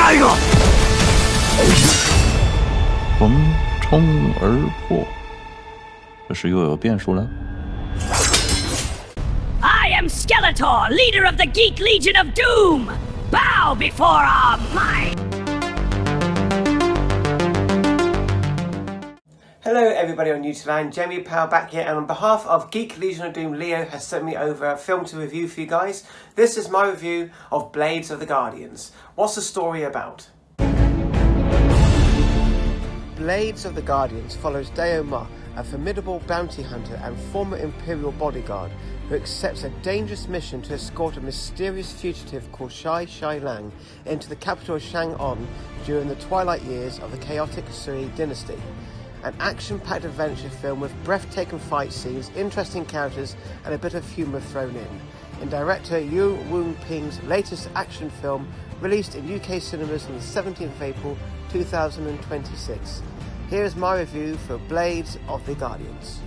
下一个。横冲而破，这是又有变数了。I am Skeletor, leader of the Geek Legion of Doom! Bow before our might! Hello everybody on YouTube land, Jamie Powell back here, and on behalf of Geek Legion of Doom, Leo has sent me over a film to review for you guys. This is my review of Blades of the Guardians. What's the story about? Blades of the Guardians follows Dao Ma, a formidable bounty hunter and former Imperial bodyguard who accepts a dangerous mission to escort a mysterious fugitive called Zhi Shi Lang into the capital of Chang during the twilight years of the chaotic Sui dynasty. An action-packed adventure film with breathtaking fight scenes, interesting characters and a bit of humour thrown in director Yuen Woo-ping's latest action film, released in UK cinemas on the 17th of April 2026. Here is my review for Blades of the Guardians.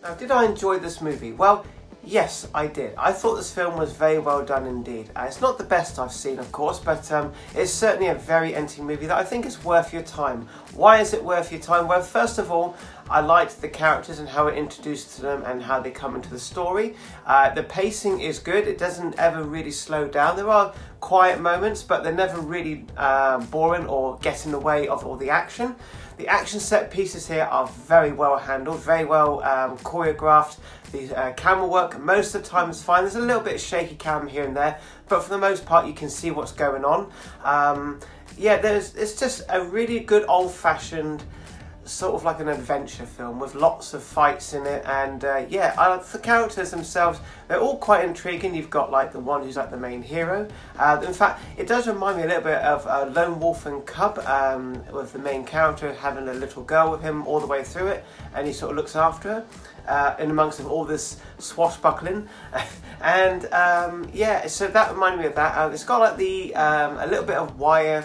Now, did I enjoy this movie? Well, yes, I did. I thought this film was very well done indeed. It's not the best I've seen, of course, but it's certainly a very entertaining movie that I think is worth your time. Why is it worth your time? Well, first of all, I liked the characters and how it introduced to them and how they come into the story. The pacing is good. It doesn't ever really slow down. There are quiet moments, but they're never really boring or get in the way of all the action. The action set pieces here are very well handled, very well choreographed. The camera work most of the time is fine. There's a little bit of shaky camera here and there, but for the most part you can see what's going on. It's just a really good old-fashioned sort of like an adventure film with lots of fights in it, and the characters themselves, they're all quite intriguing. You've got like the one who's like the main hero. In fact, it does remind me a little bit of Lone Wolf and Cub, with the main character having a little girl with him all the way through it, and he sort of looks after her in amongst of all this swashbuckling. And so that reminded me of that. It's got like the a little bit of wire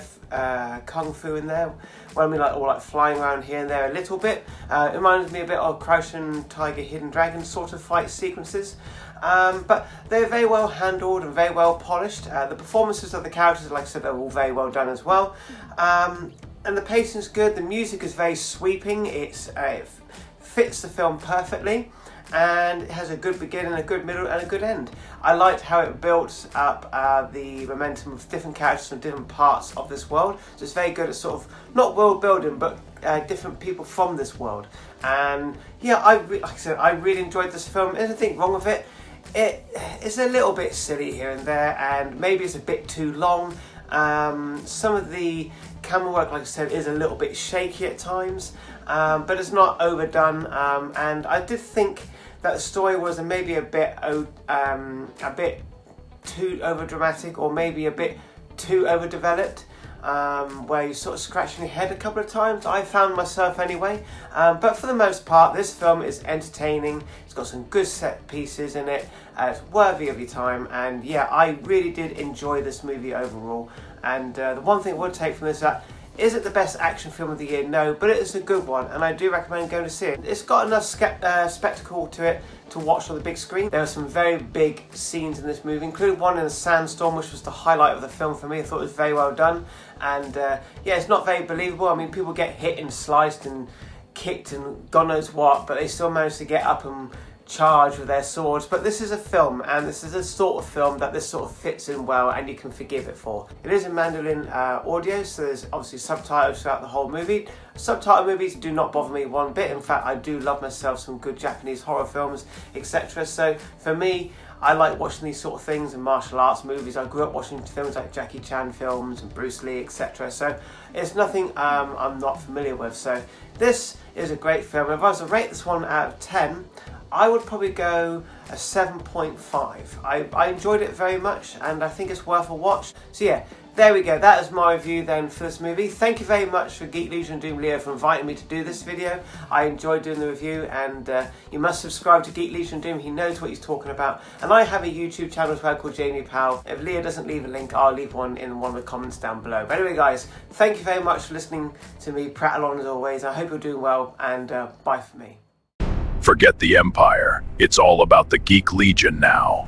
kung fu in there. Well, I mean, like all like flying around here and there a little bit. It reminds me a bit of Crouching Tiger, Hidden Dragon sort of fight sequences. But they're very well handled and very well polished. The performances of the characters, like I said, are all very well done as well. And the pacing's good. The music is very sweeping. It fits the film perfectly, and it has a good beginning, a good middle and a good end. I liked how it built up the momentum of different characters from different parts of this world. So it's very good at sort of, not world building, but different people from this world. And yeah, like I said, I really enjoyed this film. There's nothing wrong with it. It's a little bit silly here and there, and maybe it's a bit too long. Some of the camera work, like I said, is a little bit shaky at times, but it's not overdone. And I did think that the story was maybe a bit too overdramatic, or maybe a bit too overdeveloped, where you're sort of scratching your head a couple of times. I found myself anyway. But for the most part, this film is entertaining. It's got some good set pieces in it. It's worthy of your time, and yeah, I really did enjoy this movie overall. And the one thing I would take from this is it the best action film of the year? No, but it is a good one, and I do recommend going to see it. It's got enough spectacle to it to watch on the big screen. There are some very big scenes in this movie, including one in a sandstorm, which was the highlight of the film for me. I thought it was very well done, and it's not very believable. I mean, people get hit and sliced and kicked and God knows what, but they still manage to get up and charge with their swords. But this is a film, and this is a sort of film that this sort of fits in well, and you can forgive it for. It is in Mandarin audio, so there's obviously subtitles throughout the whole movie. Subtitle movies do not bother me one bit. In fact, I do love myself some good Japanese horror films, etc. So for me, I like watching these sort of things and martial arts movies. I grew up watching films like Jackie Chan films and Bruce Lee, etc. So it's nothing I'm not familiar with. So this is a great film. If I was to rate this one out of 10, I would probably go a 7.5. I enjoyed it very much, and I think it's worth a watch. So yeah, there we go. That is my review then for this movie. Thank you very much for Geek Legion Doom Leo for inviting me to do this video. I enjoyed doing the review, and you must subscribe to Geek Legion Doom. He knows what he's talking about. And I have a YouTube channel as well called Jamie Powell. If Leo doesn't leave a link, I'll leave one in one of the comments down below. But anyway guys, thank you very much for listening to me prattle on as always. I hope you're doing well, and bye for me. Forget the Empire. It's all about the Geek Legion now.